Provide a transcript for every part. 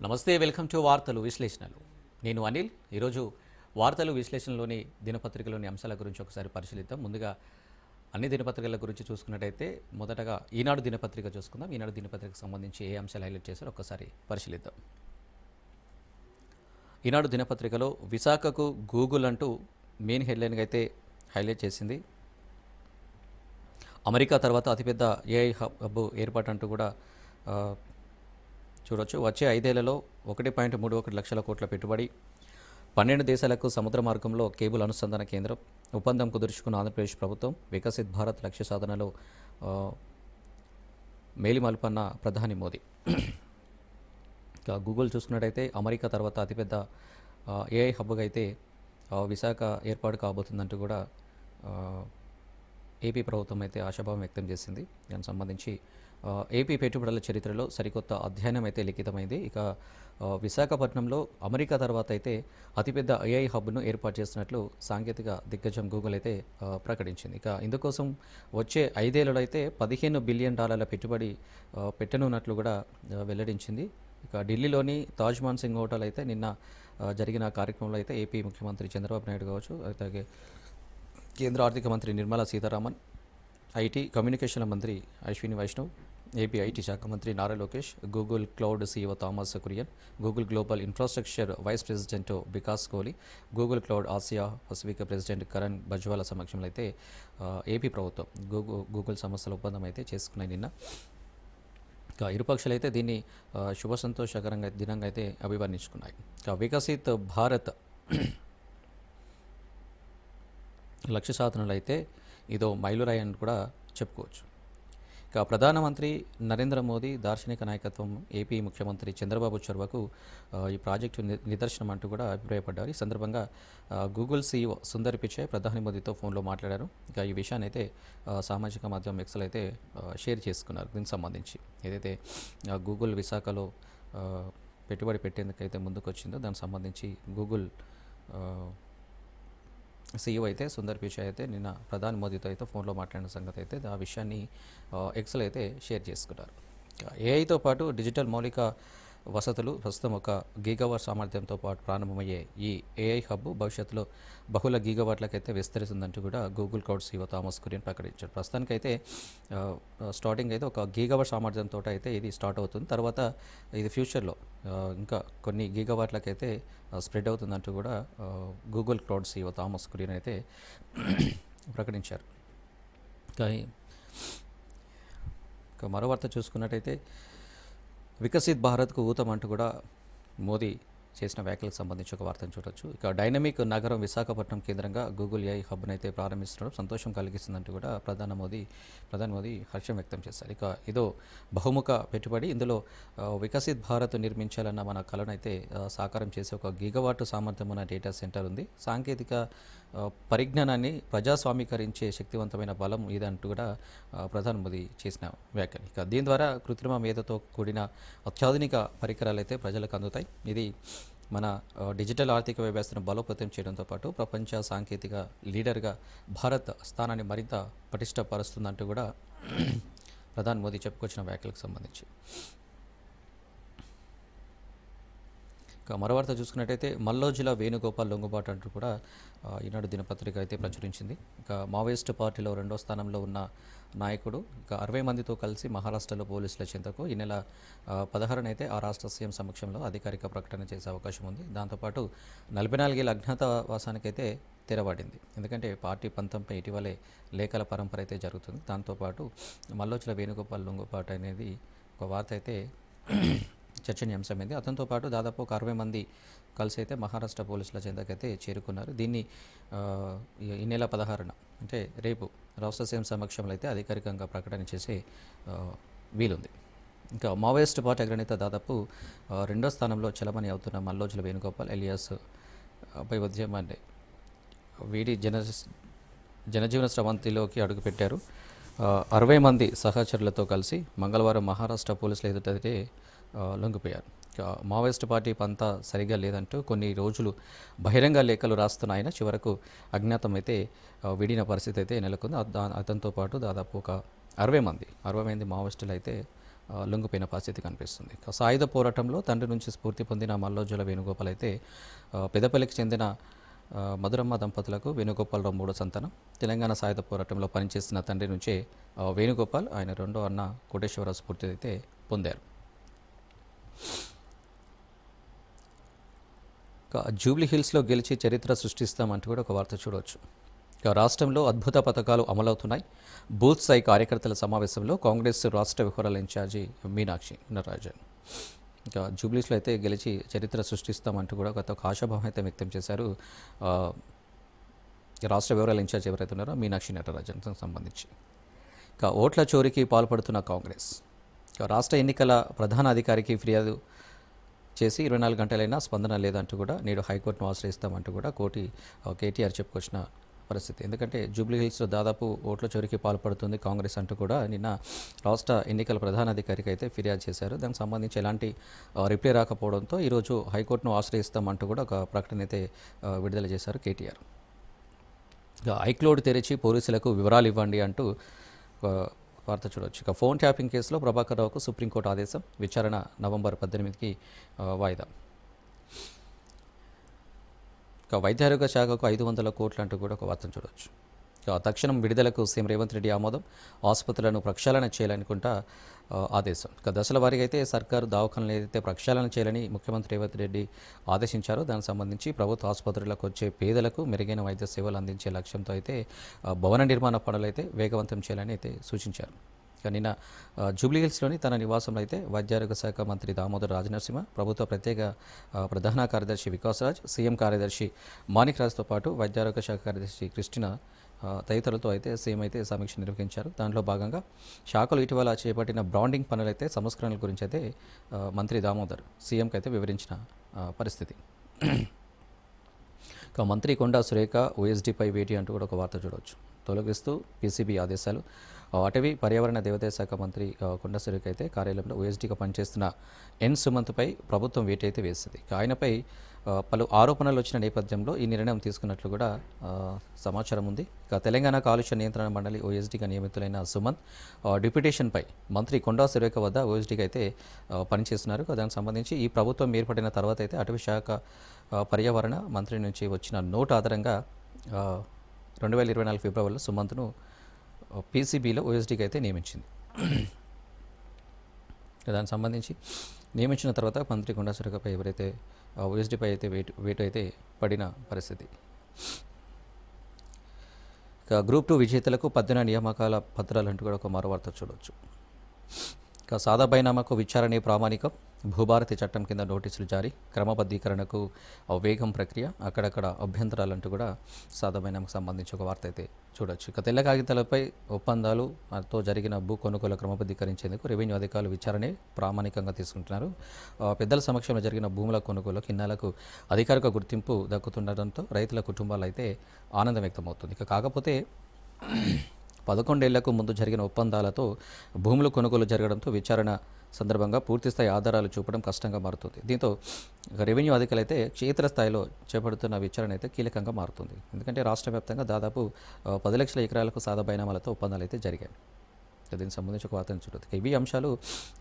నమస్తే, welcome to వార్తలు విశ్లేషణలు. నేను అనిల్. ఈరోజు వార్తలు విశ్లేషణలోని దినపత్రికలోని అంశాల గురించి ఒకసారి పరిశీలిద్దాం. ముందుగా అన్ని దినపత్రికల గురించి చూసుకున్నట్టయితే మొదటగా ఈనాడు దినపత్రిక చూసుకుందాం. ఈనాడు దినపత్రికకు సంబంధించి ఏ అంశాలు హైలైట్ చేశారో ఒక్కసారి పరిశీలిద్దాం. ఈనాడు దినపత్రికలో విశాఖకు గూగుల్ అంటూ మెయిన్ హెడ్లైన్గా అయితే హైలైట్ చేసింది. అమెరికా తర్వాత అతిపెద్ద ఏఐ హబ్ ఏర్పాటు అంటూ కూడా చూడొచ్చు. వచ్చే 5 ఏళ్లలో 1.31 లక్షల కోట్ల పెట్టుబడి, 12 దేశాలకు సముద్ర మార్గంలో కేబుల్ అనుసంధాన కేంద్రం, ఒప్పందం కుదుర్చుకున్న ఆంధ్రప్రదేశ్ ప్రభుత్వం, వికసిత్ భారత్ లక్ష్య సాధనలో మేలిమల్పన్న ప్రధాని మోదీ. ఇక గూగుల్ చూసుకున్నట్టయితే అమెరికా తర్వాత అతిపెద్ద ఏఐ హబ్గా అయితే విశాఖ ఏర్పాటు కాబోతుందంటూ కూడా ఏపీ ప్రభుత్వం అయితే ఆశాభావం వ్యక్తం చేసింది. దానికి సంబంధించి ఏపీ పెట్టుబడుల చరిత్రలో సరికొత్త అధ్యయనం అయితే లిఖితమైంది. ఇక విశాఖపట్నంలో అమెరికా తర్వాత అయితే అతిపెద్ద ఏఐ హబ్ను ఏర్పాటు చేస్తున్నట్లు సాంకేతిక దిగ్గజం గూగుల్ అయితే ప్రకటించింది. ఇక ఇందుకోసం వచ్చే 5 ఏళ్లలో అయితే $15 బిలియన్ పెట్టుబడి పెట్టనున్నట్లు కూడా వెల్లడించింది. ఇక ఢిల్లీలోని తాజ్ మాన్సింగ్ హోటల్ అయితే నిన్న జరిగిన కార్యక్రమంలో అయితే ఏపీ ముఖ్యమంత్రి చంద్రబాబు నాయుడు కావచ్చు, అలాగే కేంద్ర ఆర్థిక మంత్రి నిర్మలా సీతారామన్, ఐటీ కమ్యూనికేషన్ల మంత్రి అశ్విని వైష్ణవ్, ఏపీ ఐటీ శాఖ మంత్రి Nara Lokesh, Google cloud CEO Thomas Kurian, Google global infrastructure vice president Vikas Kohli, Google cloud Asia Pacific president Karan బజ్వాల సమక్షంలో అయితే ఏపీ ప్రభుత్వం గూగుల్ సంస్థల ఒప్పందం అయితే చేసుకున్నాయి నిన్న. ఇక ఇరుపక్షాలు అయితే దీన్ని శుభ సంతోషకరంగా దినంగా అయితే అభివర్ణించుకున్నాయి. ఇక వికసిత్ భారత్ లక్ష్య సాధనలు అయితే ఇదో మైలురాయి అని కూడా చెప్పుకోవచ్చు. ఇక ప్రధానమంత్రి నరేంద్ర మోదీ దార్శనిక నాయకత్వం, ఏపీ ముఖ్యమంత్రి చంద్రబాబు చొరవకు ఈ ప్రాజెక్టు నిదర్శనం అంటూ కూడా అభిప్రాయపడ్డారు. ఈ సందర్భంగా గూగుల్ సీఈఓ సుందర్ పిచాయ్ ప్రధాని మోదీతో ఫోన్లో మాట్లాడారు. ఇక ఈ విషయాన్ని అయితే సామాజిక మాధ్యమం ఎక్స్లో అయితే షేర్ చేసుకున్నారు. దీనికి సంబంధించి ఏదైతే గూగుల్ విశాఖలో పెట్టుబడి పెట్టేందుకైతే ముందుకు వచ్చిందో దానికి సంబంధించి గూగుల్ సీఈఓ అయితే సుందర్ పిచాయ్ అయితే నిన్న ప్రధాని మోదీతో అయితే ఫోన్లో మాట్లాడిన సంగతి అయితే ఆ విషయాన్ని ఎక్స్లో అయితే షేర్ చేసుకున్నారు. ఏఐతో పాటు డిజిటల్ మౌలిక వసతులు ప్రస్తుతం 1 గీగావాట్ సామర్థ్యంతో పాటు ప్రారంభమయ్యే ఈ ఏఐ హబ్ భవిష్యత్తులో బహుళ గీగావాట్లకైతే విస్తరిస్తుందంటూ కూడా Google cloud CEO Thomas Kurian ప్రకటించారు. ప్రస్తుతానికైతే స్టార్టింగ్ అయితే 1 గీగావాట్ సామర్థ్యంతో అయితే ఇది స్టార్ట్ అవుతుంది. తర్వాత ఇది ఫ్యూచర్లో ఇంకా కొన్ని గీగావాట్లకైతే స్ప్రెడ్ అవుతుందంటూ కూడా Google cloud CEO Thomas Kurian అయితే ప్రకటించారు. ఇక మరో వార్త చూసుకున్నట్టయితే వికసిత్ భారత్కు ఊతం అంటూ కూడా మోదీ చేసిన వ్యాఖ్యలకు సంబంధించి ఒక వార్తను చూడొచ్చు. ఇక డైనమిక్ నగరం విశాఖపట్నం కేంద్రంగా గూగుల్ ఏఐ హబ్ను అయితే ప్రారంభిస్తుండడం సంతోషం కలిగిస్తుందంటూ కూడా ప్రధాని మోదీ హర్షం వ్యక్తం చేశారు. ఇక ఇదో బహుముఖ పెట్టుబడి, ఇందులో వికసిత్ భారత్ నిర్మించాలన్న మన కలను అయితే సాకారం చేసే 1 గీగావాట్ సామర్థ్యం ఉన్న డేటా సెంటర్ ఉంది. సాంకేతిక పరిజ్ఞానాన్ని ప్రజాస్వామీకరించే శక్తివంతమైన బలం ఇదంటూ కూడా ప్రధాని మోదీ చేసిన వ్యాఖ్యలు. ఇక దీని ద్వారా కృత్రిమ మేధతో కూడిన అత్యాధునిక పరికరాలు అయితే ప్రజలకు అందుతాయి. ఇది మన డిజిటల్ ఆర్థిక వ్యవస్థను బలోపేతం చేయడంతో పాటు ప్రపంచ సాంకేతిక లీడర్గా భారత్ స్థానాన్ని మరింత పటిష్టపరుస్తుందంటూ కూడా ప్రధాని మోదీ చెప్పుకొచ్చిన వ్యాఖ్యలకు సంబంధించి. ఇక మరో వార్త చూసుకున్నట్టయితే మల్లోజిల వేణుగోపాల్ లొంగుబాటు అంటూ కూడా ఈనాడు దినపత్రిక అయితే ప్రచురించింది. ఇక మావోయిస్టు పార్టీలో 2వ స్థానంలో ఉన్న నాయకుడు ఇక 60 మందితో కలిసి మహారాష్ట్రలో పోలీసుల చెంతకు ఈ నెల 16న అయితే ఆ రాష్ట్ర సీఎం సమక్షంలో అధికారిక ప్రకటన చేసే అవకాశం ఉంది. దాంతోపాటు 44 ఏళ్ల అజ్ఞాతవాసానికైతే తెరబడింది. ఎందుకంటే పార్టీ పంతంపై ఇటీవలే లేఖల పరంపర అయితే జరుగుతుంది. దాంతోపాటు మల్లోజిల వేణుగోపాల్ లొంగుబాటు అనేది ఒక వార్త అయితే చర్చనీయాంశమైంది. అతనితో పాటు దాదాపు ఒక 60 మంది కలిసి అయితే మహారాష్ట్ర పోలీసుల చెంతకైతే చేరుకున్నారు. దీన్ని ఈ నెల 16న అంటే రేపు రాష్ట్ర సీఎం సమక్షంలో అయితే అధికారికంగా ప్రకటన చేసే వీలుంది. ఇంకా మావోయిస్ట్ పార్టీ అగ్రనేత దాదాపు 2వ స్థానంలో చలమణి అవుతున్న మల్లోజుల వేణుగోపాల్ ఎలియాస్ పై ఉద్యమాన్ని వీడి జనజీవన స్రవంతిలోకి అడుగుపెట్టారు. 60 మంది సహచరులతో కలిసి మంగళవారం మహారాష్ట్ర పోలీసుల ఎదుటైతే లొంగిపోయారు. మావోయిస్టు పార్టీ పంతా సరిగా లేదంటూ కొన్ని రోజులు బహిరంగ లేఖలు రాస్తున్న ఆయన చివరకు అజ్ఞాతం అయితే విడిన పరిస్థితి అయితే నెలకొంది. అతనితో పాటు దాదాపు ఒక 60 మంది మావోయిస్టులు అయితే లొంగిపోయిన పరిస్థితి కనిపిస్తుంది. సాయుధ పోరాటంలో తండ్రి నుంచి స్ఫూర్తి పొందిన మల్లోజుల వేణుగోపాల్ అయితే పెద్దపల్లికి చెందిన మధురమ్మ దంపతులకు వేణుగోపాలరావు మూడో సంతానం. తెలంగాణ సాయుధ పోరాటంలో పనిచేసిన తండ్రి నుంచే వేణుగోపాల్ ఆయన రెండో అన్న కోటేశ్వరరావు స్ఫూర్తి అయితే పొందారు. జూబ్లీ హిల్స్లో గెలిచి చరిత్ర సృష్టిస్తామంటూ కూడా ఒక వార్త చూడవచ్చు. రాష్ట్రంలో అద్భుత పథకాలు అమలవుతున్నాయి. బూత్ స్థాయి కార్యకర్తల సమావేశంలో కాంగ్రెస్ రాష్ట్ర వ్యవహారాల ఇన్ఛార్జి మీనాక్షి నటరాజన్ జూబ్లీస్లో అయితే గెలిచి చరిత్ర సృష్టిస్తామంటూ కూడా ఒక ఆశాభావం అయితే వ్యక్తం చేశారు. రాష్ట్ర వ్యవహారాల ఇన్ఛార్జ్ ఎవరైతే ఉన్నారో మీనాక్షి నటరాజన్ సంబంధించి ఓట్ల చోరీకి పాల్పడుతున్న కాంగ్రెస్ రాష్ట్ర ఎన్నికల ప్రధాన అధికారికి ఫిర్యాదు చేసి 24 గంటలైనా స్పందన లేదంటూ కూడా నేడు హైకోర్టును ఆశ్రయిస్తామంటూ కూడా కేటీఆర్ చెప్పుకొచ్చిన పరిస్థితి. ఎందుకంటే జూబ్లీ హిల్స్లో దాదాపు ఓట్ల చోరీకి పాల్పడుతుంది కాంగ్రెస్ అంటూ కూడా నిన్న రాష్ట్ర ఎన్నికల ప్రధాన అధికారికి అయితే ఫిర్యాదు చేశారు. దానికి సంబంధించి ఎలాంటి రిప్లై రాకపోవడంతో ఈరోజు హైకోర్టును ఆశ్రయిస్తామంటూ కూడా ఒక ప్రకటన అయితే విడుదల చేశారు కేటీఆర్. ఐక్లోడ్ తెరిచి పోలీసులకు వివరాలు ఇవ్వండి అంటూ వార్త చూడవచ్చు. ఫోన్ ట్యాపింగ్ కేసులో ప్రభాకర్ రావుకు సుప్రీంకోర్టు ఆదేశం. విచారణ నవంబర్ 18కి వాయిదా. వైద్య ఆరోగ్య శాఖకు 500 కోట్లు అంటూ కూడా ఒక వార్తను చూడవచ్చు. తక్షణం విడుదలకు సీఎం రేవంత్ రెడ్డి ఆమోదం. ఆసుపత్రులను ప్రక్షాళన చేయాలనుకుంటా ఆదేశం. దశల వారీగా అయితే సర్కారు దవాఖానలు ఏదైతే ప్రక్షాళన చేయాలని ముఖ్యమంత్రి రేవంత్ రెడ్డి ఆదేశించారో దానికి సంబంధించి ప్రభుత్వ ఆసుపత్రులకు వచ్చే పేదలకు మెరుగైన వైద్య సేవలు అందించే లక్ష్యంతో అయితే భవన నిర్మాణ పనులు అయితే వేగవంతం చేయాలని అయితే సూచించారు. నిన్న జూబ్లీహిల్స్లోని తన నివాసంలో అయితే వైద్యారోగ్య శాఖ మంత్రి దామోదర్ రాజనరసింహ, ప్రభుత్వ ప్రత్యేక ప్రధాన కార్యదర్శి వికాసరాజ్, సీఎం కార్యదర్శి మాణిక్ రాజ్తో పాటు వైద్యారోగ్య శాఖ కార్యదర్శి క్రిస్టినా తదితరులతో అయితే సీఎం అయితే సమీక్ష నిర్వహించారు. దాంట్లో భాగంగా శాఖలు ఇటీవల చేపట్టిన బ్రాండింగ్ పనులైతే సంస్కరణల గురించి అయితే మంత్రి దామోదర్ సీఎంకి అయితే వివరించిన పరిస్థితి. మంత్రి కొండా సురేఖ ఓఎస్డీపై వేటి అంటూ కూడా ఒక వార్త చూడవచ్చు. తొలగిస్తూ పీసీబీ ఆదేశాలు. అటవీ పర్యావరణ దేవాదాయ శాఖ మంత్రి కొండా సురేఖ అయితే కార్యాలయంలో ఓఎస్డీగా పనిచేస్తున్న ఎన్ సుమంత్పై ప్రభుత్వం వేటు అయితే వేసింది. ఆయనపై పలు ఆరోపణలు వచ్చిన నేపథ్యంలో ఈ నిర్ణయం తీసుకున్నట్లు కూడా సమాచారం ఉంది. తెలంగాణ కాలుష్య నియంత్రణ మండలి ఓఎస్డీగా నియమితులైన సుమంత్ డిప్యూటేషన్పై మంత్రి కొండా సురేఖ వద్ద ఓఎస్డీగా అయితే పనిచేస్తున్నారు. దానికి సంబంధించి ఈ ప్రభుత్వం ఏర్పడిన తర్వాత అయితే అటవీ శాఖ పర్యావరణ మంత్రి నుంచి వచ్చిన నోటు ఆధారంగా 2024 ఫిబ్రవరిలో సుమంత్ను పీసీబీలో ఓఎస్డీకి అయితే నియమించింది. దానికి సంబంధించి నియమించిన తర్వాత మంత్రి కొండా సురేఖపై ఎవరైతే ఓఎస్డీపై అయితే వేటు అయితే పడిన పరిస్థితి. గ్రూప్ 2 విజేతలకు 18 నియామకాల పత్రాలు అంటూ కూడా ఒక మరో వార్త చూడవచ్చు. సాదా బైనామాకు విచారణే ప్రామాణికం. భూభారతి చట్టం కింద నోటీసులు జారీ. క్రమబద్ధీకరణకు వేగం ప్రక్రియ. అక్కడక్కడ అభ్యంతరాలంటూ కూడా సాదా బైనామాకు సంబంధించి ఒక వార్త అయితే చూడొచ్చు. తెల్ల కాగితాలపై ఒప్పందాలతో జరిగిన భూ కొనుగోలు క్రమబద్ధీకరించేందుకు రెవెన్యూ అధికారులు విచారణే ప్రామాణికంగా తీసుకుంటున్నారు. పెద్దల సమక్షంలో జరిగిన భూముల కొనుగోలు కిన్నాలకు అధికారిక గుర్తింపు దక్కుతుండటంతో రైతుల కుటుంబాలు అయితే ఆనందం వ్యక్తమవుతుంది. కాకపోతే 11 ఏళ్లకు ముందు జరిగిన ఒప్పందాలతో భూములు కొనుగోలు జరగడంతో విచారణ సందర్భంగా పూర్తిస్థాయి ఆధారాలు చూపడం కష్టంగా మారుతుంది. దీంతో రెవెన్యూ అధికారులు అయితే క్షేత్రస్థాయిలో చేపడుతున్న విచారణ అయితే కీలకంగా మారుతుంది. ఎందుకంటే రాష్ట్ర వ్యాప్తంగా దాదాపు 10 లక్షల ఎకరాలకు సాదా బైనామాలతో ఒప్పందాలు అయితే జరిగాయి. దీనికి సంబంధించి ఒక వార్తను చూడదు. ఇవి అంశాలు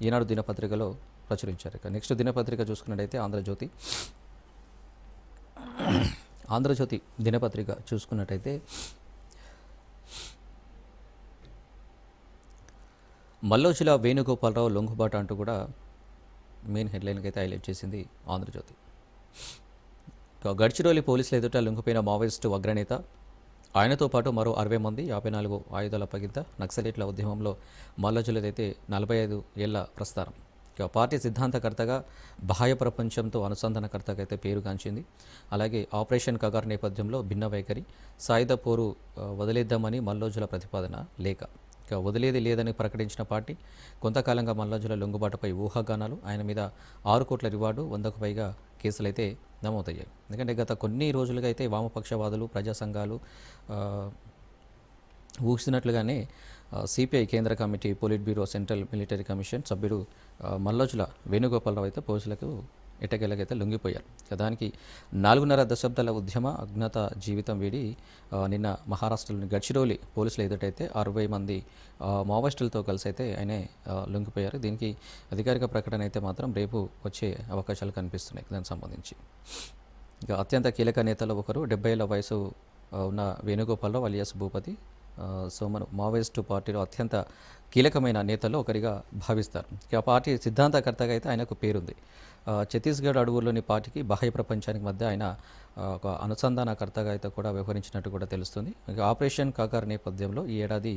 ఈనాడు దినపత్రికలో ప్రచురించారు. నెక్స్ట్ దినపత్రిక చూసుకున్నట్టయితే ఆంధ్రజ్యోతి దినపత్రిక చూసుకున్నట్టయితే మల్లోజిలా వేణుగోపాలరావు లొంగుబాటు అంటూ కూడా మెయిన్ హెడ్లైన్కి అయితే హైలైట్ చేసింది ఆంధ్రజ్యోతి. గడ్చిరోలి పోలీసుల ఎదుట లొంగిపోయిన మావోయిస్టు అగ్రనేత, ఆయనతో పాటు మరో 60 మంది, 54 ఆయుధాల పగిత. నక్సలైట్ల ఉద్యమంలో మల్లోజులదైతే 45 ఏళ్ల ప్రస్థానం. పార్టీ సిద్ధాంతకర్తగా, బాహ్య ప్రపంచంతో అనుసంధానకర్తగా అయితే పేరుగాంచింది. అలాగే ఆపరేషన్ కగార్ నేపథ్యంలో భిన్న వైఖరి, సాయుధ పోరు వదిలేద్దామని మల్లోజుల ప్రతిపాదన లేక వదిలేది లేదని ప్రకటించిన పార్టీ. కొంతకాలంగా మల్లోజుల లొంగుబాటుపై ఊహాగానాలు. ఆయన మీద 6 కోట్ల రివార్డు, 100కు పైగా కేసులైతే నమోదయ్యాయి. ఎందుకంటే గత కొన్ని రోజులుగా అయితే వామపక్షవాదులు, ప్రజా సంఘాలు ఊహిస్తున్నట్లుగానే సిపిఐ కేంద్ర committee, polit bureau, central military commission సభ్యుడు మల్లోజుల వేణుగోపాలరావు అయితే పోలీసులకు ఎట్టకేలకైతే లొంగిపోయారు. దానికి 4.5 దశాబ్దాల ఉద్యమ అజ్ఞాత జీవితం వీడి నిన్న మహారాష్ట్రలోని గడ్చిరోలి పోలీసులు ఎదుటైతే 60 మంది మావోయిస్టులతో కలిసి అయితే ఆయనే లొంగిపోయారు. దీనికి అధికారిక ప్రకటన అయితే మాత్రం రేపు వచ్చే అవకాశాలు కనిపిస్తున్నాయి దానికి సంబంధించి. ఇక అత్యంత కీలక నేతల్లో ఒకరు 70 ఏళ్ల వయసు ఉన్న వేణుగోపాలరావు అలియాస్ భూపతి సోమను మావోయిస్టు పార్టీలో అత్యంత కీలకమైన నేతల్లో ఒకరిగా భావిస్తారు. ఇక ఆ పార్టీ సిద్ధాంతకర్తగా అయితే ఆయనకు పేరుంది. ఛత్తీస్గఢ్ అడవుల్లోని పార్టీకి బాహ్య ప్రపంచానికి మధ్య ఆయన ఒక అనుసంధానకర్తగా అయితే కూడా వ్యవహరించినట్టు కూడా తెలుస్తుంది. ఇక ఆపరేషన్ కాకర్ నేపథ్యంలో ఈ ఏడాది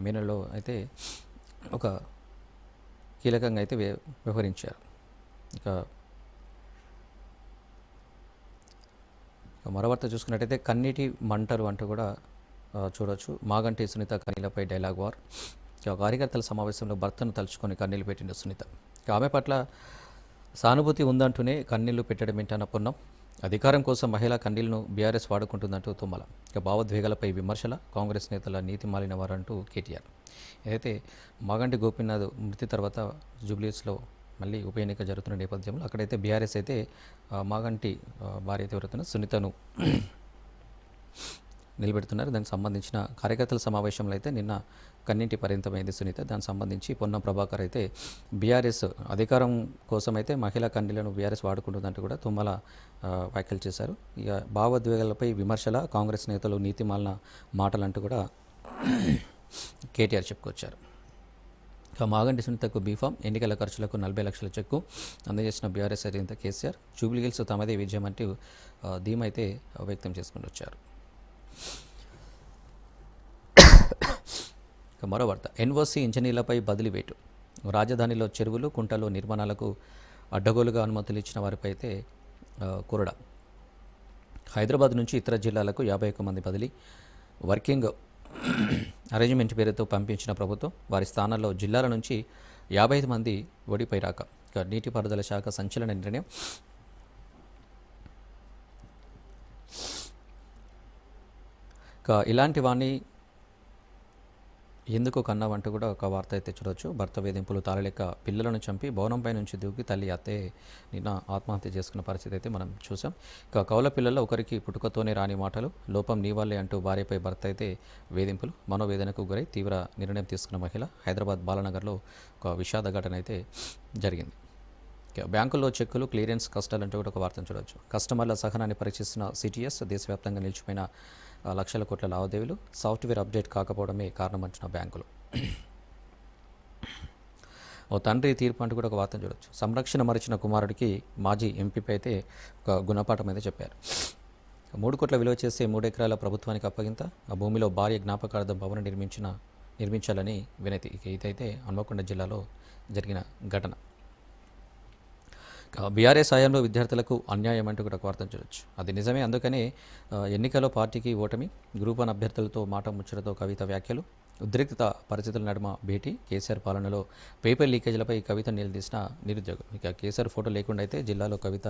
మే నెలలో అయితే ఒక కీలకంగా అయితే వ్యవహరించారు. ఇక మరో వార్త చూసుకున్నట్టయితే కన్నీటి మంటలు అంటూ కూడా చూడొచ్చు. మాగంటి సునీత కన్నీలపై డైలాగ్ వార్. కార్యకర్తల సమావేశంలో భర్తను తలుచుకొని కన్నీళ్లు పెట్టింది సునీత. ఆమె పట్ల సానుభూతి ఉందంటూనే కన్నీళ్లు పెట్టడం ఏంటన్న పుణ్యం. అధికారం కోసం మహిళా కన్నీళ్లను బీఆర్ఎస్ వాడుకుంటుందంటూ తుమ్మల. భావోద్వేగాలపై విమర్శల కాంగ్రెస్ నేతల నీతి మాలిన వారంటూ కేటీఆర్. ఏదైతే మాగంటి గోపీనాథ్ మృతి తర్వాత జూబ్లీస్లో మళ్ళీ ఉప ఎన్నిక జరుగుతున్న నేపథ్యంలో అక్కడైతే బీఆర్ఎస్ అయితే మాగంటి భార్య ఎవరుతున్న సునీతను నిలబెడుతున్నారు. దానికి సంబంధించిన కార్యకర్తల సమావేశంలో అయితే నిన్న కన్నింటి పరిమితమైంది సునీత. దానికి సంబంధించి పొన్నం ప్రభాకర్ అయితే బీఆర్ఎస్ అధికారం కోసం అయితే మహిళా కన్నీళ్లను బీఆర్ఎస్ వాడుకుంటుందంటూ కూడా తుమ్మల వ్యాఖ్యలు చేశారు. ఇక భావోద్వేగాలపై విమర్శల కాంగ్రెస్ నేతలు నీతిమాలిన మాటలంటూ కూడా కేటీఆర్ చెప్పుకొచ్చారు. ఇక మాగంటి సునీతకు బీఫామ్ ఎన్నికల ఖర్చులకు 40 లక్షల చెక్కు అందజేసిన బీఆర్ఎస్ అధినేత కేసీఆర్ జూబ్లీహిల్స్ తమదే విజయం అంటూ ధీమా అయితే వ్యక్తం చేసుకుని వచ్చారు. మరో వార్త ఎన్ఓసీ ఇంజనీర్లపై బదిలీ వేటు. రాజధానిలో చెరువులు కుంటలు నిర్మాణాలకు అడ్డగోలుగా అనుమతులు ఇచ్చిన వారిపై అయితే కొరడ. హైదరాబాద్ నుంచి ఇతర జిల్లాలకు 51 మంది బదిలీ. వర్కింగ్ అరేంజ్మెంట్ పేరుతో పంపించిన ప్రభుత్వం వారి స్థానాల్లో జిల్లాల నుంచి 55 మంది ఒడిపై రాక. ఇక నీటిపారుదల శాఖ సంచలన నిర్ణయం. ఇలాంటి వాణ్ణి ఎందుకు కన్నావంటూ కూడా ఒక వార్త అయితే చూడవచ్చు. భర్త వేధింపులు తాళలేక పిల్లలను చంపి భవనంపై నుంచి దూకి తల్లి అత్తే నిన్న ఆత్మహత్య చేసుకున్న పరిస్థితి అయితే మనం చూసాం. ఇక కౌల పిల్లల్లో ఒకరికి పుట్టుకతోనే రాని మాటలు లోపం నీవాళ్లే అంటూ భార్యపై భర్త అయితే వేధింపులు మనోవేదనకు గురై తీవ్ర నిర్ణయం తీసుకున్న మహిళ హైదరాబాద్ బాలనగర్లో ఒక విషాద ఘటన అయితే జరిగింది. బ్యాంకుల్లో చెక్కులు క్లియరెన్స్ కష్టాలంటూ కూడా ఒక వార్తను చూడవచ్చు. కస్టమర్ల సహనాన్ని పరీక్షిస్తున్న సిటీఎస్ దేశవ్యాప్తంగా నిలిచిపోయిన లక్షల కోట్ల లావాదేవీలు సాఫ్ట్వేర్ అప్డేట్ కాకపోవడమే కారణమంటున్న బ్యాంకులు. ఓ తండ్రి తీర్పు అంటూ కూడా ఒక వార్తను చూడవచ్చు. సంరక్షణ మరిచిన కుమారుడికి మాజీ ఎంపీపై అయితే ఒక గుణపాఠం అయితే చెప్పారు. 3 కోట్ల విలువ చేసే 3 ఎకరాల ప్రభుత్వానికి అప్పగింత. ఆ భూమిలో భార్య జ్ఞాపకార్థం భవనం నిర్మించాలని వినతి. ఇదైతే హన్మకొండ జిల్లాలో జరిగిన ఘటన. బీఆర్ఎస్ హయాంలో విద్యార్థులకు అన్యాయం అంటూ కూడా వార్తను చూడవచ్చు. అది నిజమే. అందుకనే ఎన్నికల్లో పార్టీకి ఓటమి. గ్రూప్ 1 అభ్యర్థులతో మాట ముచ్చటతో కవిత వ్యాఖ్యలు. ఉద్రిక్త పరిస్థితుల నడుమ భేటీ. కేసీఆర్ పాలనలో పేపర్ లీకేజీలపై కవిత నిలదీసిన నిరుద్యోగులు. ఇక కేసీఆర్ ఫోటో లేకుండా అయితే జిల్లాలో కవిత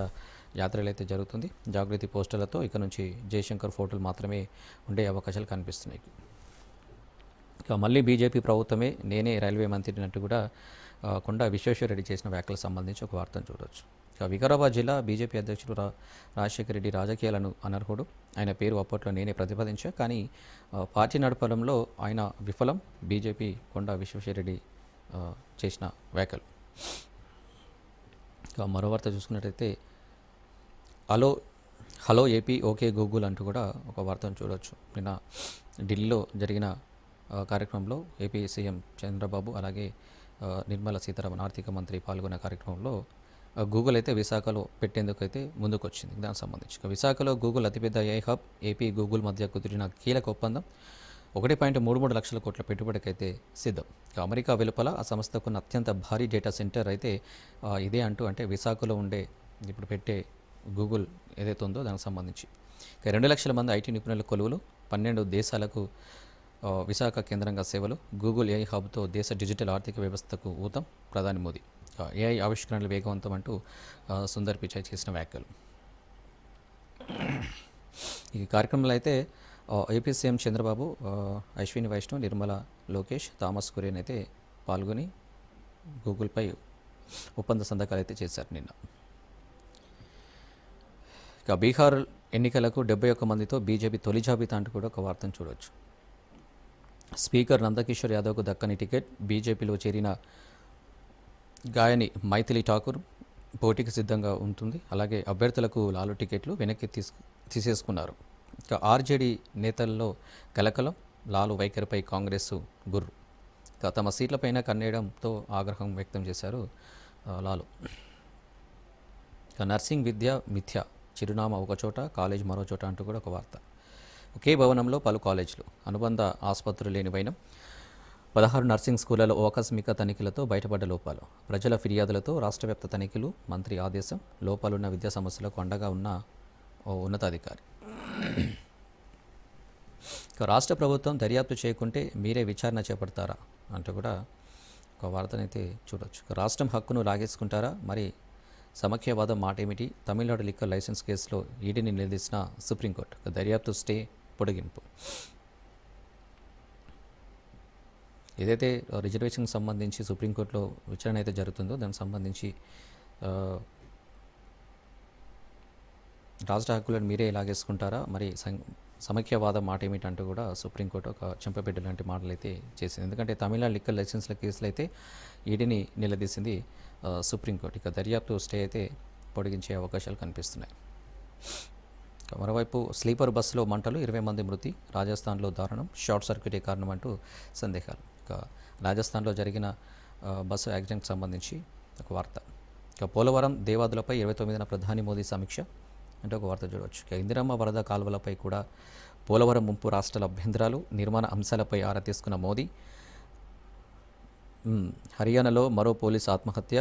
యాత్రలు అయితే జరుగుతుంది. జాగృతి పోస్టర్లతో ఇక నుంచి జయశంకర్ ఫోటోలు మాత్రమే ఉండే అవకాశాలు కనిపిస్తున్నాయి. ఇక మళ్ళీ బీజేపీ ప్రభుత్వమే నేనే రైల్వే మంత్రిని అంటూ కూడా కొండా విశ్వేశ్వరరెడ్డి చేసిన వ్యాఖ్యలకు సంబంధించి ఒక వార్తను చూడవచ్చు. ఇక వికారాబాద్ జిల్లా బీజేపీ అధ్యక్షుడు రాజశేఖర రెడ్డి రాజకీయాలను అనర్హుడు. ఆయన పేరు అప్పట్లో నేనే ప్రతిపాదించా, కానీ పార్టీ నడపడంలో ఆయన విఫలం. బీజేపీ కొండా విశ్వేశ్వరరెడ్డి చేసిన వ్యాఖ్యలు. ఇక మరో వార్త చూసుకున్నట్టయితే హలో ఏపీ ఓకే గూగుల్ అంటూ కూడా ఒక వార్తను చూడవచ్చు. నిన్న ఢిల్లీలో జరిగిన కార్యక్రమంలో ఏపీ సీఎం చంద్రబాబు అలాగే నిర్మలా సీతారామన్ ఆర్థిక మంత్రి పాల్గొన్న కార్యక్రమంలో గూగుల్ అయితే విశాఖలో పెట్టేందుకు అయితే ముందుకు వచ్చింది. దానికి సంబంధించి విశాఖలో గూగుల్ అతిపెద్ద ఏఐ హబ్ ఏపీ గూగుల్ మధ్య కుదిరిన కీలక ఒప్పందం 1.33 లక్షల కోట్ల పెట్టుబడికైతే సిద్ధం. అమెరికా వెలుపల ఆ సంస్థకున్న అత్యంత భారీ డేటా సెంటర్ అయితే ఇదే అంటే విశాఖలో ఉండే ఇప్పుడు పెట్టే గూగుల్ ఏదైతే ఉందో దానికి సంబంధించి 2 లక్షల మంది ఐటీ నిపుణుల కొలువులు, 12 దేశాలకు విశాఖ కేంద్రంగా సేవలు, గూగుల్ ఏఐ హబ్తో దేశ డిజిటల్ ఆర్థిక వ్యవస్థకు ఊతం. ప్రధాని మోదీ ఏఐ ఆవిష్కరణలు వేగవంతం అంటూ సుందర్ పిచాయ్ చేసిన వ్యాఖ్యలు. ఈ కార్యక్రమంలో అయితే AP CM Chandrababu, Ashwini Vaishnaw, Nirmala, Lokesh, Thomas Kurian అయితే పాల్గొని గూగుల్పై ఒప్పంద సంతకాలు అయితే చేశారు నిన్న. ఇక బీహార్ ఎన్నికలకు 71 మందితో బీజేపీ తొలి జాబితా అంటూ కూడా ఒక వార్తను చూడవచ్చు. స్పీకర్ నందకిషోర్ యాదవ్కు దక్కని టికెట్, బీజేపీలో చేరిన గాయని మైథిలి ఠాకూర్ పోటీకి సిద్ధంగా ఉంటుంది. అలాగే అభ్యర్థులకు లాలు టికెట్లు వెనక్కి తీసేసుకున్నారు. ఇక ఆర్జేడీ నేతల్లో కలకలం, లాలు వైఖరిపై కాంగ్రెస్ గుర్రు. ఇక తమ సీట్లపైన కన్నేయడంతో ఆగ్రహం వ్యక్తం చేశారు లాలు. ఇక నర్సింగ్ విద్య మిథ్య, చిరునామా ఒకచోట కాలేజ్ మరో చోట అంటూ కూడా ఒక వార్త. ఒకే భవనంలో పలు కాలేజీలు, అనుబంధ ఆసుపత్రులు లేని వైనం. 16 నర్సింగ్ స్కూళ్లలో ఆకస్మిక తనిఖీలతో బయటపడ్డ లోపాలు. ప్రజల ఫిర్యాదులతో రాష్ట్రవ్యాప్త తనిఖీలు, మంత్రి ఆదేశం. లోపాలున్న విద్యా సమస్యలకు అండగా ఉన్న ఓ ఉన్నతాధికారి. ఇక రాష్ట్ర ప్రభుత్వం దర్యాప్తు చేయకుంటే మీరే విచారణ చేపడతారా అంటూ కూడా ఒక వార్తనైతే చూడవచ్చు. రాష్ట్రం హక్కును లాగేసుకుంటారా? మరి సమాఖ్యవాదం మాట ఏమిటి? తమిళనాడు లిక్కర్ లైసెన్స్ కేసులో ఈడీని నిలదీసిన సుప్రీంకోర్టు. దర్యాప్తు స్టే పొడిగింపు. ఏదైతే రిజర్వేషన్కి సంబంధించి సుప్రీంకోర్టులో విచారణ అయితే జరుగుతుందో దానికి సంబంధించి రాష్ట్ర హక్కులను మీరే లాగేసుకుంటారా? మరి సమైక్యవాదం మాట ఏమిటంటూ కూడా సుప్రీంకోర్టు ఒక చెంపపెట్టు లాంటి మాటలు అయితే చేసింది. ఎందుకంటే తమిళనాడు లిక్కర్ లైసెన్స్ల కేసులు అయితే ఈడీని నిలదీసింది సుప్రీంకోర్టు. ఇక దర్యాప్తు స్టే అయితే పొడిగించే అవకాశాలు కనిపిస్తున్నాయి. మరోవైపు స్లీపర్ బస్సులో మంటలు, 20 మంది మృతి. రాజస్థాన్లో దారుణం, షార్ట్ సర్క్యూటే కారణం అంటూ సందేహాలు. ఇక రాజస్థాన్లో జరిగిన బస్సు యాక్సిడెంట్కి సంబంధించి ఒక వార్త. ఇక పోలవరం దేవాదులపై 29న ప్రధాని మోదీ సమీక్ష అంటే ఒక వార్త చూడవచ్చు. ఇక ఇందిరమ్మ వరద కాలువలపై కూడా పోలవరం ముంపు రాష్ట్రాల అభ్యంతరాలు, నిర్మాణ అంశాలపై ఆరా తీసుకున్న మోదీ. హర్యానాలో మరో పోలీసు ఆత్మహత్య,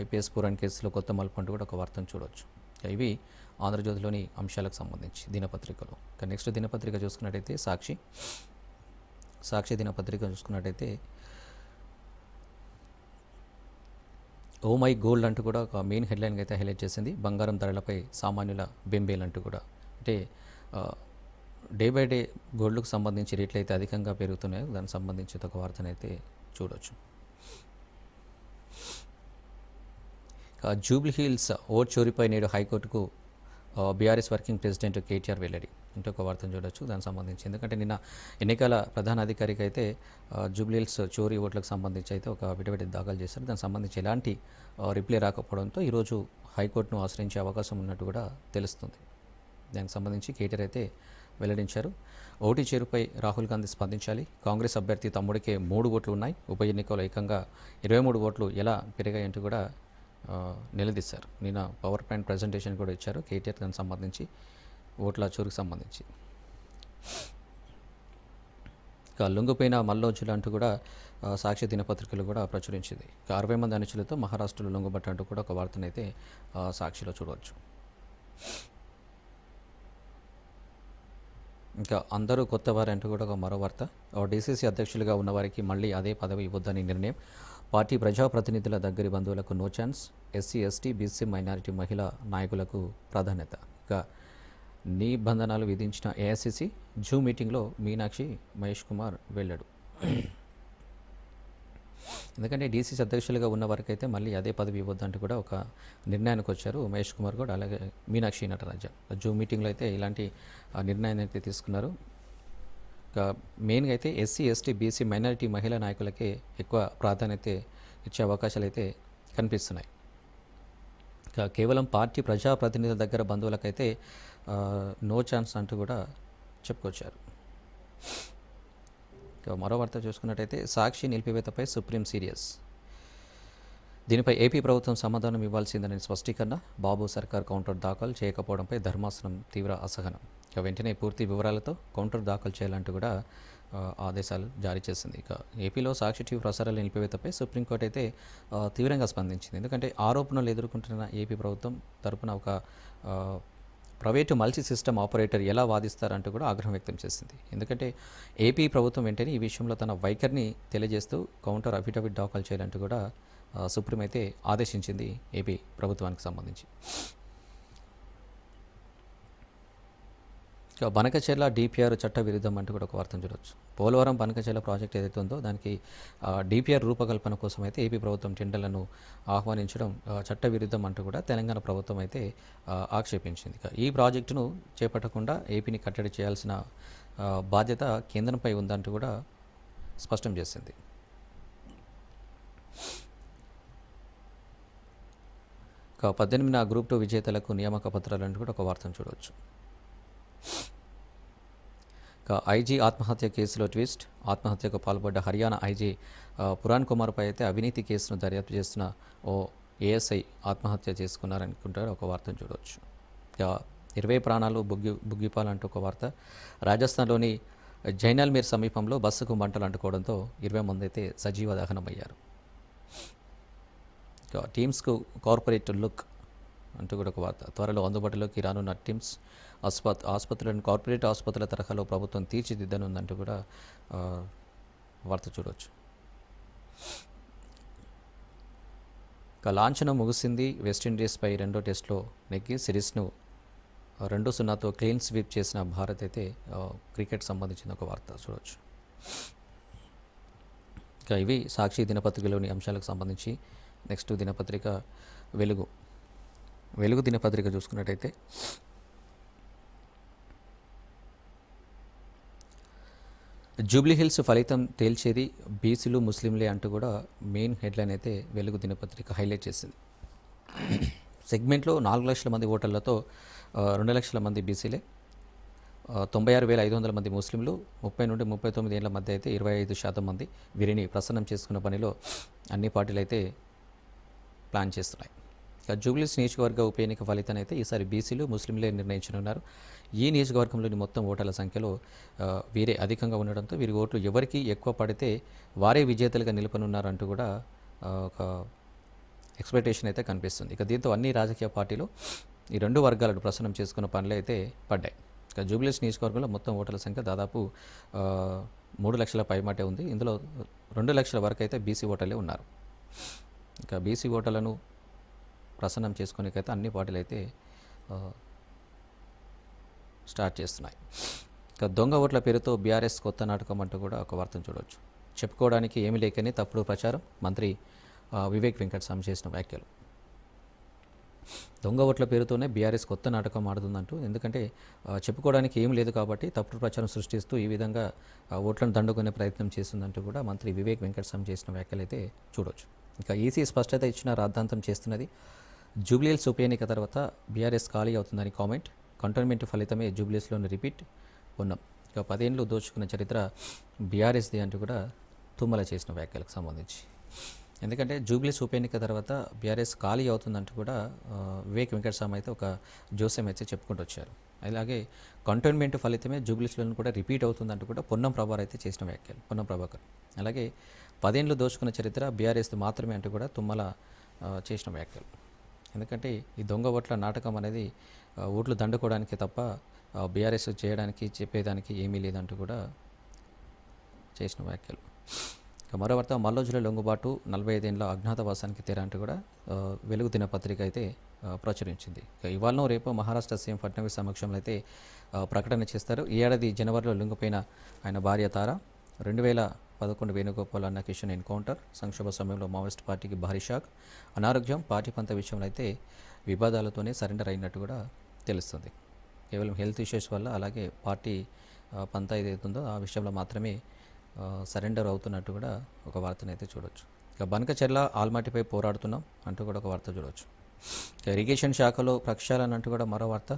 ఐపీఎస్ పూరన్ కేసులో కొత్త మలుపు అంటూ కూడా ఒక వార్తను చూడవచ్చు. ఇవి ఆంధ్రజ్యోతిలోని అంశాలకు సంబంధించి దినపత్రికలు. ఇక నెక్స్ట్ దినపత్రిక చూసుకున్నట్టయితే సాక్షి దినపత్రిక చూసుకున్నట్టయితే ఓ మై గోల్డ్ అంటూ కూడా ఒక మెయిన్ హెడ్లైన్గా అయితే హైలైట్ చేసింది. బంగారం ధరలపై సామాన్యుల బెంబేల్ అంటూ కూడా. అంటే డే బై డే గోల్డ్కు సంబంధించి రేట్లు అయితే అధికంగా పెరుగుతున్నాయో దానికి సంబంధించి ఒక వార్తనైతే చూడవచ్చు. జూబ్లీ హిల్స్ ఓట్ చోరీపై నేడు హైకోర్టుకు బీఆర్ఎస్ వర్కింగ్ ప్రెసిడెంట్ కేటీఆర్ వెల్లడి అంటే ఒక వార్తను చూడొచ్చు దానికి సంబంధించి. ఎందుకంటే నిన్న ఎన్నికల ప్రధాన అధికారికి అయితే జూబ్లీ హిల్స్ చోరీ ఓట్లకు సంబంధించి అయితే ఒక విడవిడి దాఖలు చేశారు. దానికి సంబంధించి ఎలాంటి రిప్లై రాకపోవడంతో ఈరోజు హైకోర్టును ఆశ్రయించే అవకాశం ఉన్నట్టు కూడా తెలుస్తుంది. దానికి సంబంధించి కేటీఆర్ అయితే వెల్లడించారు. ఓటీ చేరుపై రాహుల్ గాంధీ స్పందించాలి. కాంగ్రెస్ అభ్యర్థి తమ్ముడికే 3 ఓట్లు ఉన్నాయి. ఉప ఎన్నికలో ఏకంగా 23 ఓట్లు ఎలా పెరిగాయంటూ కూడా నిలదీశారు. నిన్న పవర్ పాయింట్ ప్రజెంటేషన్ కూడా ఇచ్చారు కేటీఆర్ దానికి సంబంధించి ఓట్ల చోరుకు సంబంధించి. ఇక లొంగిపోయిన మల్లోజులు అంటూ కూడా సాక్షి దినపత్రికలు కూడా ప్రచురించింది. ఇక 60 మంది అనుచరులతో మహారాష్ట్రలో లొంగుబట్ట అంటూ కూడా ఒక వార్తనైతే సాక్షిలో చూడవచ్చు. ఇంకా అందరూ కొత్త వారు అంటూ కూడా ఒక మరో వార్త. డీసీసీ అధ్యక్షులుగా ఉన్నవారికి మళ్ళీ అదే పదవి ఇవ్వొద్దని నిర్ణయం. పార్టీ ప్రజాప్రతినిధుల దగ్గరి బంధువులకు no chance. SC, ST, BC, minority మహిళా నాయకులకు ప్రాధాన్యత. ఇక నిబంధనలు విధించిన ఏఐసీసీ జూమ్ మీటింగ్లో మీనాక్షి, మహేష్ కుమార్ వెళ్ళాడు. ఎందుకంటే డీసీసీ అధ్యక్షులుగా ఉన్న వారికైతే మళ్ళీ అదే పదవి ఇవ్వద్దంటూ కూడా ఒక నిర్ణయానికి వచ్చారు మహేష్ కుమార్ కూడా, అలాగే మీనాక్షి నటరాజ. జూమ్ మీటింగ్లో అయితే ఇలాంటి నిర్ణయాన్ని అయితే తీసుకున్నారు. ఇక మెయిన్గా అయితే ఎస్సీ, ఎస్టీ, బీసీ, మైనారిటీ మహిళా నాయకులకే ఎక్కువ ప్రాధాన్యత ఇచ్చే అవకాశాలు అయితే కనిపిస్తున్నాయి. ఇక కేవలం పార్టీ ప్రజాప్రతినిధుల దగ్గర బంధువులకైతే నో ఛాన్స్ అంటూ కూడా చెప్పుకొచ్చారు. ఇక మరో వార్త చూసుకున్నట్టయితే సాక్షి నిలిపివేతపై సుప్రీం సీరియస్. దీనిపై ఏపీ ప్రభుత్వం సమాధానం ఇవ్వాల్సిందని స్పష్టీకరణ. బాబు సర్కార్ కౌంటర్ దాఖలు చేయకపోవడంపై ధర్మాసనం తీవ్ర అసహనం. ఇక వెంటనే పూర్తి వివరాలతో కౌంటర్ దాఖలు చేయాలంటూ కూడా ఆదేశాలు జారీ చేసింది. ఇక ఏపీలో సాక్షి టీవీ ప్రసారాల నిలిపివేతపై సుప్రీంకోర్టు అయితే తీవ్రంగా స్పందించింది. ఎందుకంటే ఆరోపణలు ఎదుర్కొంటున్న ఏపీ ప్రభుత్వం తరపున ఒక ప్రైవేటు మల్టీ సిస్టమ్ ఆపరేటర్ ఎలా వాదిస్తారంటూ కూడా ఆగ్రహం వ్యక్తం చేసింది. ఎందుకంటే ఏపీ ప్రభుత్వం వెంటనే ఈ విషయంలో తన వైఖరిని తెలియజేస్తూ కౌంటర్ అఫిడవిట్ దాఖలు చేయాలంటూ కూడా సుప్రీం అయితే ఆదేశించింది ఏపీ ప్రభుత్వానికి సంబంధించి. ఇక బనకచెర్ల డిపిఆర్ చట్ట విరుద్ధం అంటూ కూడా ఒక వార్తను చూడవచ్చు. పోలవరం బనకచెర్ల ప్రాజెక్ట్ ఏదైతే ఉందో దానికి డిపిఆర్ రూపకల్పన కోసం అయితే ఏపీ ప్రభుత్వం టెండర్లను ఆహ్వానించడం చట్ట విరుద్ధం అంటూ కూడా తెలంగాణ ప్రభుత్వం అయితే ఆక్షేపించింది. ఇక ఈ ప్రాజెక్టును చేపట్టకుండా ఏపీని కట్టడి చేయాల్సిన బాధ్యత కేంద్రంపై ఉందంటూ కూడా స్పష్టం చేసింది. ఇక 18న గ్రూప్ 2 విజేతలకు నియామక పత్రాలు అంటూ కూడా ఒక వార్తను చూడవచ్చు. ఇక ఐజీ ఆత్మహత్య కేసులో ట్విస్ట్. ఆత్మహత్యకు పాల్పడ్డ హర్యానా ఐజీ పురాణ్ కుమార్పై అయితే అవినీతి కేసును దర్యాప్తు చేస్తున్న ఓ ఏఎస్ఐ ఆత్మహత్య చేసుకున్నారనుకుంటారు ఒక వార్తను చూడవచ్చు. ఇక 20 ప్రాణాలు బుగ్గిపాలంటూ ఒక వార్త. రాజస్థాన్లోని జైనల్మీర్ సమీపంలో బస్సుకు మంటలు అంటుకోవడంతో 20 మంది అయితే సజీవ దహనమయ్యారు. ఇక టీమ్స్కు కార్పొరేట్ లుక్ అంటూ కూడా ఒక వార్త. త్వరలో అందుబాటులోకి రానున్న టీమ్స్ ఆసుపత్రులను కార్పొరేట్ ఆసుపత్రుల తరహాలో ప్రభుత్వం తీర్చిదిద్దనుందంటూ కూడా వార్త చూడవచ్చు. ఇక లాంఛనం ముగిసింది. వెస్టిండీస్పై రెండో టెస్ట్లో నెగ్గి సిరీస్ను 2-0తో క్లీన్ స్వీప్ చేసిన భారత్ అయితే క్రికెట్ సంబంధించిన ఒక వార్త చూడవచ్చు. ఇక ఇవి సాక్షి దినపత్రికలోని అంశాలకు సంబంధించి. నెక్స్ట్ దినపత్రిక వెలుగు దినపత్రిక చూసుకున్నట్టయితే జూబ్లీహిల్స్ ఫలితం తేల్చేది బీసీలు ముస్లింలే అంటూ కూడా మెయిన్ హెడ్లైన్ అయితే వెలుగు దినపత్రిక హైలైట్ చేసింది. సెగ్మెంట్లో 4 లక్షల మంది ఓటర్లతో 2 లక్షల మంది బీసీలే, 96,500 మంది ముస్లింలు, 30 నుండి 39 ఏళ్ల మధ్య అయితే 25% మంది. వీరిని ప్రసన్నం చేసుకున్న పనిలో అన్ని పార్టీలు అయితే ప్లాన్ చేస్తున్నాయి. ఇక జూబ్లీహిల్స్ నియోజకవర్గ ఉప ఎన్నిక ఫలితాన్ని అయితే ఈసారి బీసీలు ముస్లింలే నిర్ణయించనున్నారు. ఈ నియోజకవర్గంలోని మొత్తం ఓటర్ల సంఖ్యలో వీరే అధికంగా ఉండడంతో వీరి ఓట్లు ఎవరికి ఎక్కువ పడితే వారే విజేతలుగా నిలపనున్నారంటూ కూడా ఒక ఎక్స్పెక్టేషన్ అయితే కనిపిస్తుంది. ఇక దీంతో అన్ని రాజకీయ పార్టీలు ఈ 2 వర్గాలను ప్రసన్నం చేసుకున్న పనులు అయితే పడ్డాయి. ఇక జూబ్లీహిల్స్ నియోజకవర్గంలో మొత్తం ఓటర్ల సంఖ్య దాదాపు 3 లక్షల పైమాటే ఉంది. ఇందులో 2 లక్షల వరకు అయితే బీసీ ఓటర్లే ఉన్నారు. ఇక బీసీ ఓటర్లను ప్రసన్నం చేసుకునేకైతే అన్ని పార్టీలు అయితే స్టార్ట్ చేస్తున్నాయి. ఇక దొంగ ఓట్ల పేరుతో బీఆర్ఎస్ కొత్త నాటకం అంటూ కూడా ఒక వార్తను చూడవచ్చు. చెప్పుకోవడానికి ఏమీ లేకనే తప్పుడు ప్రచారం. మంత్రి వివేక్ వెంకటస్వామి చేసిన వ్యాఖ్యలు. దొంగ ఓట్ల పేరుతోనే బీఆర్ఎస్ కొత్త నాటకం ఆడుతుందంటూ, ఎందుకంటే చెప్పుకోవడానికి ఏం లేదు కాబట్టి తప్పుడు ప్రచారం సృష్టిస్తూ ఈ విధంగా ఓట్లను దండుకునే ప్రయత్నం చేస్తుందంటూ కూడా మంత్రి వివేక్ వెంకటస్వామి చేసిన వ్యాఖ్యలు అయితే చూడవచ్చు. ఇక ఈసీ స్పష్టత ఇచ్చిన రాద్ధాంతం చేస్తున్నది. జూబ్లీహిల్స్ ఉప ఎన్నిక తర్వాత బీఆర్ఎస్ ఖాళీ అవుతుందని కామెంట్. కంటోన్మెంట్ ఫలితమే జూబ్లీహిల్స్లోని రిపీట్ ఉన్నాం. ఇక 10 ఏళ్ళు దోచుకున్న చరిత్ర బీఆర్ఎస్ది అంటూ కూడా తుమ్మల చేసిన వ్యాఖ్యలకు సంబంధించి. ఎందుకంటే జూబ్లీహిల్స్ ఉప ఎన్నిక తర్వాత బీఆర్ఎస్ ఖాళీ అవుతుందంటూ కూడా వివేక్ వెంకటస్వామి అయితే ఒక జోస్యం అయితే చెప్పుకుంటూ వచ్చారు. అలాగే కంటోన్మెంట్ ఫలితమే జూబ్లీహిల్స్లో కూడా రిపీట్ అవుతుందంటూ కూడా పొన్నం ప్రభాకర్ అయితే చేసిన వ్యాఖ్యలు. పొన్నం ప్రభాకర్ అలాగే 10 ఏళ్ళు దోచుకున్న చరిత్ర బీఆర్ఎస్ది మాత్రమే అంటూ కూడా తుమ్మల చేసిన వ్యాఖ్యలు. ఎందుకంటే ఈ దొంగ ఓట్ల నాటకం అనేది ఓట్లు దండుకోవడానికి తప్ప బీఆర్ఎస్ చేయడానికి చెప్పేదానికి ఏమీ లేదంటూ కూడా చేసిన వ్యాఖ్యలు. ఇక మరో వార్త, మల్లోజుల లొంగుబాటు 45 ఏళ్ల అజ్ఞాతవాసానికి తెర అంటూ కూడా వెలుగు దినపత్రిక అయితే ప్రచురించింది. ఇక ఇవాళ రేపు మహారాష్ట్ర సీఎం ఫడ్నవీస్ సమక్షంలో అయితే ప్రకటన చేస్తారు. ఈ ఏడాది జనవరిలో లొంగిపోయిన ఆయన భార్య తార, 2011 వేణుగోపాల్ అన్న కిషన్ ఎన్కౌంటర్, సంక్షోభ సమయంలో మావోయిస్ట్ పార్టీకి భారీ షాక్, అనారోగ్యం, పార్టీ పంత విషయంలో అయితే వివాదాలతోనే సరెండర్ అయినట్టు కూడా తెలుస్తుంది. కేవలం హెల్త్ ఇష్యూస్ వల్ల, అలాగే పార్టీ పంత ఏదైతుందో ఆ విషయంలో మాత్రమే సరెండర్ అవుతున్నట్టు కూడా ఒక వార్తను అయితే చూడవచ్చు. ఇక బనకచెర్ల ఆల్మాటిపై పోరాడుతున్నాం అంటూ కూడా ఒక వార్త చూడవచ్చు. ఇక ఇరిగేషన్ శాఖలో ప్రక్షాళన అంటూ కూడా మరో వార్త.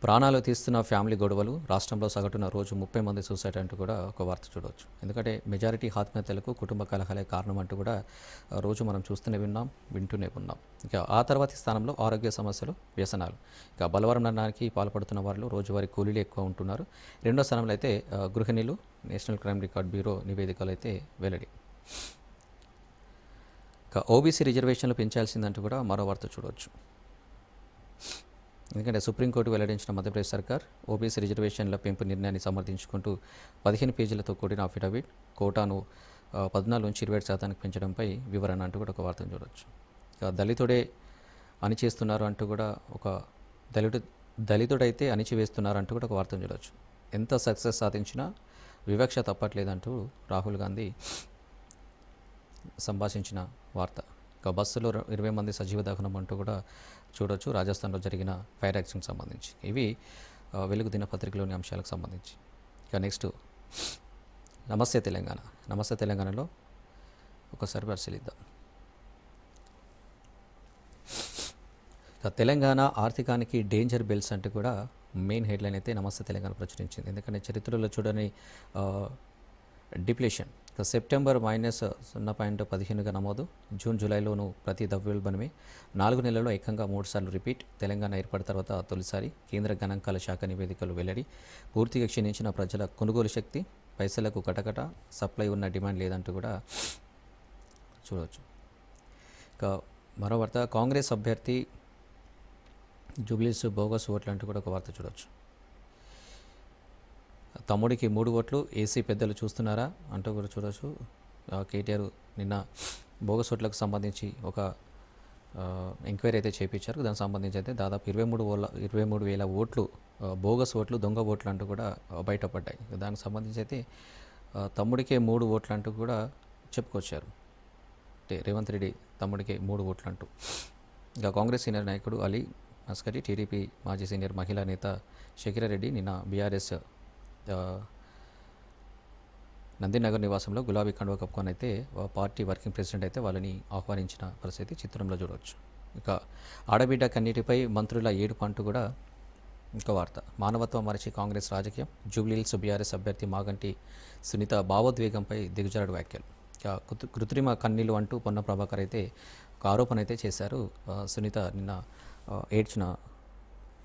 ప్రాణాలు తీస్తున్న ఫ్యామిలీ గొడవలు, రాష్ట్రంలో సగటున రోజు 30 మంది సూసైడ్ అంటూ కూడా ఒక వార్త చూడవచ్చు. ఎందుకంటే మెజారిటీ ఆత్మహత్యలకు కుటుంబ కలహాలే కారణం అంటూ కూడా రోజు మనం వింటూనే ఉన్నాం. ఇక ఆ తర్వాతి స్థానంలో ఆరోగ్య సమస్యలు, వ్యసనాలు. ఇక బలవరం నన్నానికి పాల్పడుతున్న వారిలో రోజువారీ కూలీలు ఎక్కువ ఉంటున్నారు. రెండో స్థానంలో అయితే గృహిణులు. నేషనల్ క్రైమ్ రికార్డ్ బ్యూరో నివేదికలు అయితే వెల్లడి. ఇక ఓబీసీ రిజర్వేషన్లు పెంచాల్సిందంటూ కూడా మరో వార్త చూడవచ్చు. ఎందుకంటే సుప్రీంకోర్టు వెల్లడించిన మధ్యప్రదేశ్ సర్కార్ ఓబీసీ రిజర్వేషన్ల పెంపు నిర్ణయాన్ని సమర్థించుకుంటూ 15 పేజీలతో కూడిన అఫిడవిట్, కోటాను 14 నుంచి 27% పెంచడంపై వివరణ అంటూ కూడా ఒక వార్తను చూడవచ్చు. ఇక దళితుడే అని చేస్తున్నారు అంటూ కూడా ఒక దళితు దళితుడైతే అణిచివేస్తున్నారంటూ కూడా ఒక వార్తను చూడవచ్చు. ఎంత సక్సెస్ సాధించినా వివక్ష తప్పట్లేదంటూ రాహుల్ గాంధీ సంభాషించిన వార్త. ఇక బస్సులో 20 మంది సజీవ దహనం అంటూ కూడా చూడొచ్చు, రాజస్థాన్లో జరిగిన ఫైర్ యాక్సిడెంట్కి సంబంధించి. ఇవి వెలుగు దినపత్రికలోని అంశాలకు సంబంధించి. ఇక నెక్స్ట్ నమస్తే తెలంగాణ. నమస్తే తెలంగాణలో ఒకసారి పరిశీలిద్దాం. ఇక తెలంగాణ ఆర్థికానికి డేంజర్ బెల్స్ అంటూ కూడా మెయిన్ హెడ్లైన్ అయితే నమస్తే తెలంగాణ ప్రచురించింది. ఎందుకంటే చరిత్రలో చూడని డిప్లేషన్. ఇక సెప్టెంబర్ -0.15గా నమోదు, జూన్ జూలైలోనూ ప్రతి ద్రవ్యోల్బణమే. 4 నెలల్లో ఏకంగా 3 సార్లు రిపీట్. తెలంగాణ ఏర్పడిన తర్వాత తొలిసారి. కేంద్ర గణాంకాల శాఖ నివేదికలు వెల్లడి. పూర్తిగా క్షీణించిన ప్రజల కొనుగోలు శక్తి, పైసలకు కటకట, సప్లై ఉన్న డిమాండ్ లేదంటూ కూడా చూడవచ్చు. ఇక మరో వార్త, కాంగ్రెస్ అభ్యర్థి జూబ్లీస్ బోగస్ ఓట్లు అంటూ కూడా ఒక వార్త చూడవచ్చు. తమ్ముడికి 3 ఓట్లు, ఏసీ పెద్దలు చూస్తున్నారా అంటూ కూడా చూడవచ్చు. కేటీఆర్ నిన్న బోగస్ ఓట్లకు సంబంధించి ఒక ఎంక్వైరీ అయితే చేయించారు. దానికి సంబంధించి అయితే దాదాపు 23,000 ఓట్లు బోగస్ ఓట్లు, దొంగ ఓట్లు అంటూ కూడా బయటపడ్డాయి. దానికి సంబంధించి అయితే తమ్ముడికే 3 ఓట్లు అంటూ కూడా చెప్పుకొచ్చారు. అంటే రేవంత్ రెడ్డి తమ్ముడికే 3 ఓట్లు అంటూ. ఇంకా కాంగ్రెస్ సీనియర్ నాయకుడు అలీ అస్కరి, టీడీపీ మాజీ సీనియర్ మహిళా నేత షకీరారెడ్డి నిన్న బీఆర్ఎస్ నందినగర్ నివాసంలో గులాబీ కండువ కప్పుకొని అయితే పార్టీ వర్కింగ్ ప్రెసిడెంట్ అయితే వాళ్ళని ఆహ్వానించిన పరిస్థితి చిత్రంలో చూడవచ్చు. ఇక ఆడబిడ్డ కన్నీటిపై మంత్రుల ఏడుపు అంటూ కూడా ఇంకో వార్త. మానవత్వం మరచి కాంగ్రెస్ రాజకీయం, జూబ్లీహిల్స్ బీఆర్ఎస్ అభ్యర్థి మాగంటి సునీత భావోద్వేగంపై దిగజారుడు వ్యాఖ్యలు. ఇక కృత్రిమ కన్నీళ్ళు అంటూ పొన్న ప్రభాకర్ అయితే ఒక ఆరోపణ అయితే చేశారు. సునీత నిన్న ఏడ్చిన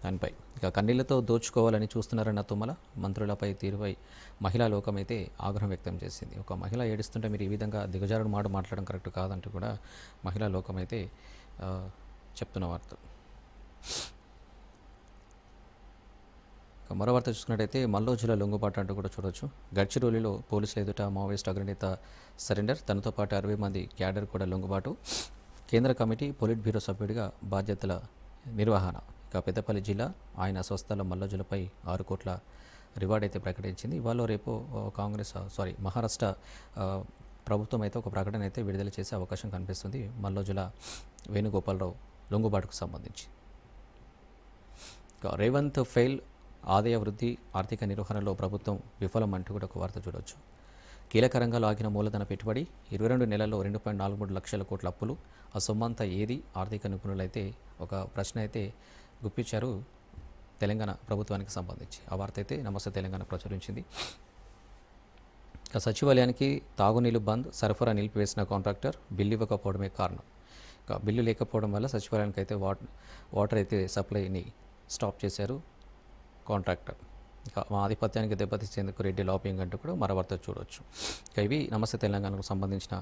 దానిపై. ఇక కన్నీళ్లతో దోచుకోవాలని చూస్తున్నారన్న తుమ్మల, మంత్రులపై తీరుపై మహిళా లోకం అయితే ఆగ్రహం వ్యక్తం చేసింది. ఒక మహిళ ఏడుస్తుంటే మీరు ఈ విధంగా దిగజారుడు మాట్లాడడం కరెక్ట్ కాదంటూ కూడా మహిళా లోకం అయితే చెప్తున్న వార్త. మరో వార్త చూసుకున్నట్టయితే మల్లో జిల్లా లొంగుబాటు అంటూ కూడా చూడవచ్చు. గడ్చిరోలిలో పోలీసుల ఎదుట మావోయిస్ట్ అగ్రనేత సరెండర్, తనతో పాటు 60 మంది క్యాడర్ కూడా లొంగుబాటు. కేంద్ర కమిటీ పొలిట్ బ్యూరో సభ్యుడిగా బాధ్యతల నిర్వహణ. ఇక పెద్దపల్లి జిల్లా ఆయన స్వస్థల మల్లోజులపై 6 కోట్ల రివార్డ్ అయితే ప్రకటించింది. ఇవాళ రేపు మహారాష్ట్ర ప్రభుత్వం అయితే ఒక ప్రకటన అయితే విడుదల చేసే అవకాశం కనిపిస్తుంది మల్లోజుల వేణుగోపాలరావు లొంగుబాటుకు సంబంధించి. ఇక రేవంత్ ఫెయిల్, ఆదాయ వృద్ధి, ఆర్థిక నిర్వహణలో ప్రభుత్వం విఫలం అంటూ కూడా ఒక వార్త చూడవచ్చు. కీలక రంగాలు ఆగిన మూలధన పెట్టుబడి, 22 నెలల్లో 2.43 లక్షల కోట్ల అప్పులు. ఆ సొమ్మంతా ఏది? ఆర్థిక నిపుణులు అయితే ఒక ప్రశ్న అయితే గుప్పించారు తెలంగాణ ప్రభుత్వానికి సంబంధించి. ఆ వార్త అయితే నమస్తే తెలంగాణ ప్రచురించింది. ఇక సచివాలయానికి తాగునీళ్లు బంద్, సరఫరా నిలిపివేసిన కాంట్రాక్టర్, బిల్లు ఇవ్వకపోవడమే కారణం. ఇక బిల్లు లేకపోవడం వల్ల సచివాలయానికి అయితే వాటర్ అయితే సప్లైని స్టాప్ చేశారు కాంట్రాక్టర్. ఇక మా ఆధిపత్యానికి దెబ్బతీసేందుకు రెడ్డి లాబింగ్ అంటూ కూడా మరో వార్త చూడవచ్చు. ఇక ఇవి నమస్తే తెలంగాణకు సంబంధించిన